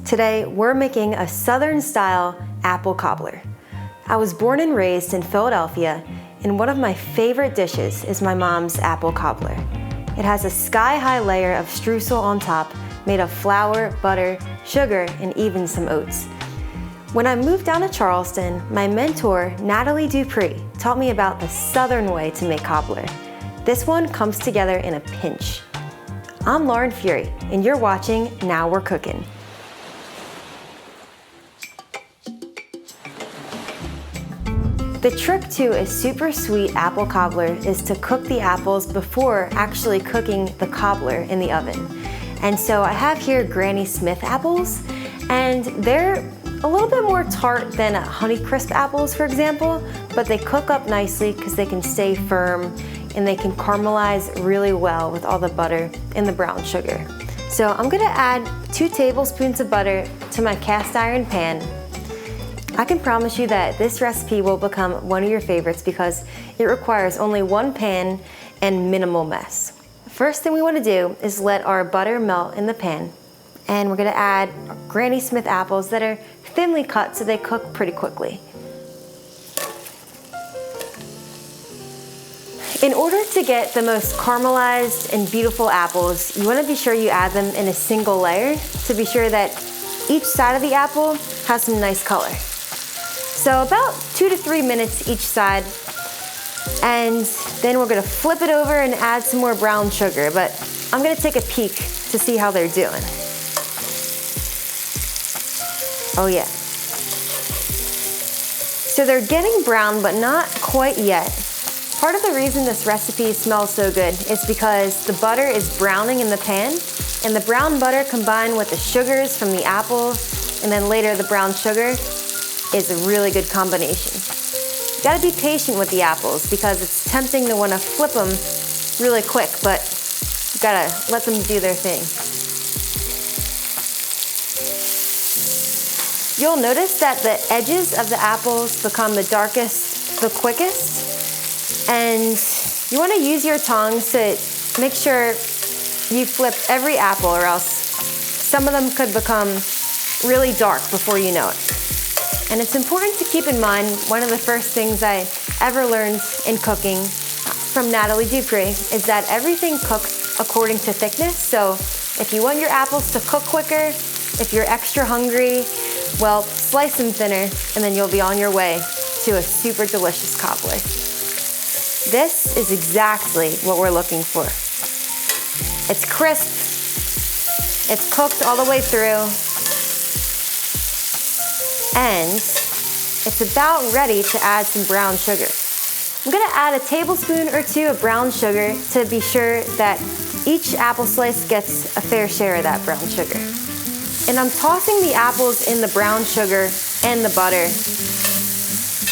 Today, we're making a Southern-style apple cobbler. I was born and raised in Philadelphia, and one of my favorite dishes is my mom's apple cobbler. It has a sky-high layer of streusel on top, made of flour, butter, sugar, and even some oats. When I moved down to Charleston, my mentor, Natalie Dupree, taught me about the Southern way to make cobbler. This one comes together in a pinch. I'm Lauren Furey, and you're watching Now We're Cookin. The trick to a super sweet apple cobbler is to cook the apples before actually cooking the cobbler in the oven. And so I have here Granny Smith apples, and they're a little bit more tart than Honeycrisp apples, for example, but they cook up nicely because they can stay firm and they can caramelize really well with all the butter and the brown sugar. So I'm gonna add 2 tablespoons of butter to my cast iron pan. I can promise you that this recipe will become one of your favorites because it requires only 1 pan and minimal mess. First thing we want to do is let our butter melt in the pan, and we're going to add Granny Smith apples that are thinly cut so they cook pretty quickly. In order to get the most caramelized and beautiful apples, you want to be sure you add them in a single layer to be sure that each side of the apple has some nice color. So about 2 to 3 minutes each side, and then we're gonna flip it over and add some more brown sugar, but I'm gonna take a peek to see how they're doing. Oh yeah. So they're getting brown, but not quite yet. Part of the reason this recipe smells so good is because the butter is browning in the pan, and the brown butter combined with the sugars from the apple, and then later the brown sugar, is a really good combination. You gotta be patient with the apples because it's tempting to want to flip them really quick, but you gotta let them do their thing. You'll notice that the edges of the apples become the darkest the quickest, and you want to use your tongs to make sure you flip every apple, or else some of them could become really dark before you know it. And it's important to keep in mind, one of the first things I ever learned in cooking from Natalie Dupree is that everything cooks according to thickness. So if you want your apples to cook quicker, if you're extra hungry, well, slice them thinner, and then you'll be on your way to a super delicious cobbler. This is exactly what we're looking for. It's crisp, it's cooked all the way through, and it's about ready to add some brown sugar. I'm gonna add a tablespoon or 2 of brown sugar to be sure that each apple slice gets a fair share of that brown sugar. And I'm tossing the apples in the brown sugar and the butter.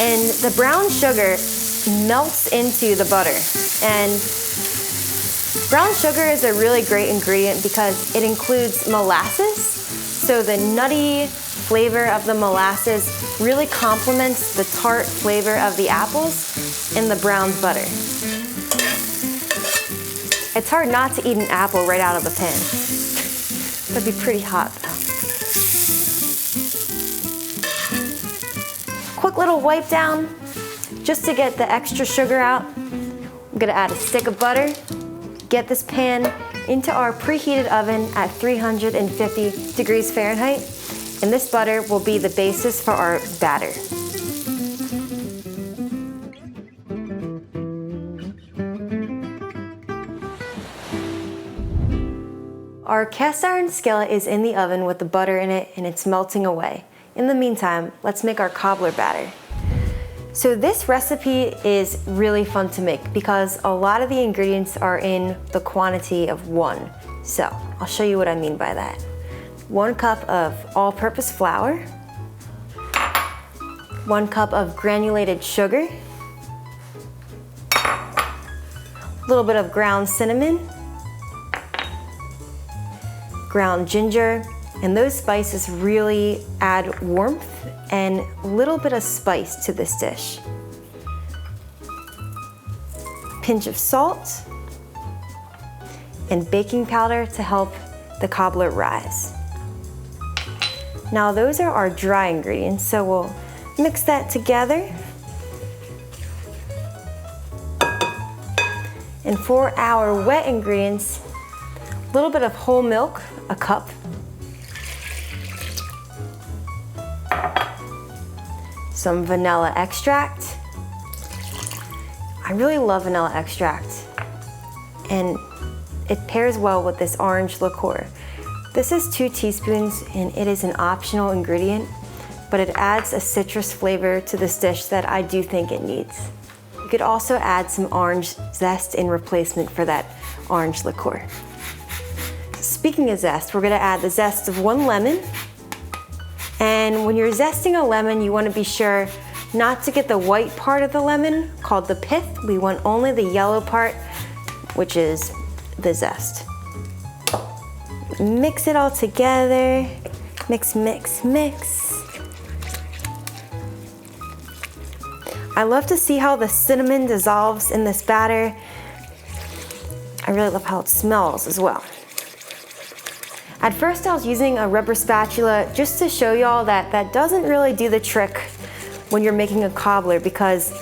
And the brown sugar melts into the butter. And brown sugar is a really great ingredient because it includes molasses. So the nutty flavor of the molasses really complements the tart flavor of the apples and the browned butter. It's hard not to eat an apple right out of the pan. That'd be pretty hot though. Quick little wipe down just to get the extra sugar out. I'm gonna add a stick of butter, get this pan into our preheated oven at 350 degrees Fahrenheit. And this butter will be the basis for our batter. Our cast iron skillet is in the oven with the butter in it, and it's melting away. In the meantime, let's make our cobbler batter. So this recipe is really fun to make because a lot of the ingredients are in the quantity of 1. So I'll show you what I mean by that. 1 cup of all-purpose flour, 1 cup of granulated sugar, a little bit of ground cinnamon, ground ginger, and those spices really add warmth and a little bit of spice to this dish. Pinch of salt and baking powder to help the cobbler rise. Now those are our dry ingredients, so we'll mix that together. And for our wet ingredients, a little bit of whole milk, a cup. Some vanilla extract. I really love vanilla extract, and it pairs well with this orange liqueur. This is 2 teaspoons, and it is an optional ingredient, but it adds a citrus flavor to this dish that I do think it needs. You could also add some orange zest in replacement for that orange liqueur. Speaking of zest, we're gonna add the zest of 1 lemon. And when you're zesting a lemon, you wanna be sure not to get the white part of the lemon, called the pith. We want only the yellow part, which is the zest. Mix it all together. Mix, mix, mix. I love to see how the cinnamon dissolves in this batter. I really love how it smells as well. At first I was using a rubber spatula just to show y'all that that doesn't really do the trick when you're making a cobbler, because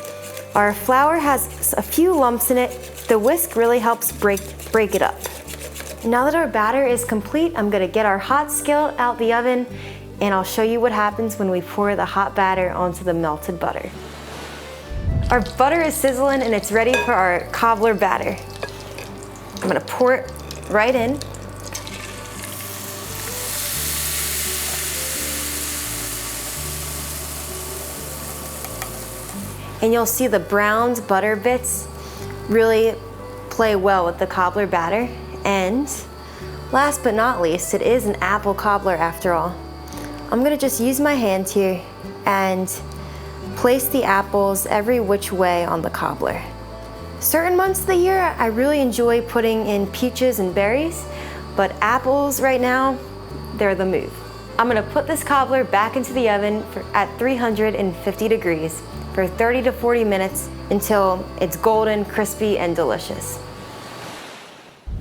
our flour has a few lumps in it. The whisk really helps break it up. Now that our batter is complete, I'm gonna get our hot skillet out the oven, and I'll show you what happens when we pour the hot batter onto the melted butter. Our butter is sizzling and it's ready for our cobbler batter. I'm gonna pour it right in. And you'll see the browned butter bits really play well with the cobbler batter. And last but not least, it is an apple cobbler after all. I'm gonna just use my hand here and place the apples every which way on the cobbler. Certain months of the year, I really enjoy putting in peaches and berries, but apples right now, they're the move. I'm gonna put this cobbler back into the oven at 350 degrees for 30 to 40 minutes until it's golden, crispy, and delicious.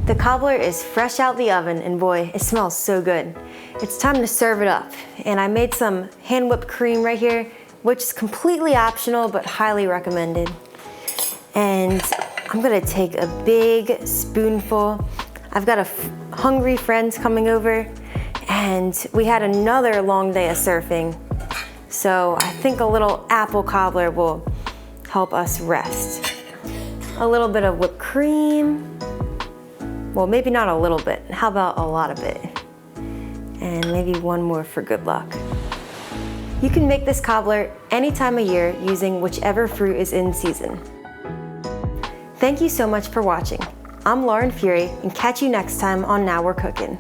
The cobbler is fresh out the oven, and boy, it smells so good. It's time to serve it up. And I made some hand whipped cream right here, which is completely optional, but highly recommended. And I'm gonna take a big spoonful. I've got hungry friends coming over, and we had another long day of surfing. So I think a little apple cobbler will help us rest. A little bit of whipped cream. Well, maybe not a little bit. How about a lot of it? And maybe one more for good luck. You can make this cobbler any time of year using whichever fruit is in season. Thank you so much for watching. I'm Lauren Furey, and catch you next time on Now We're Cookin'.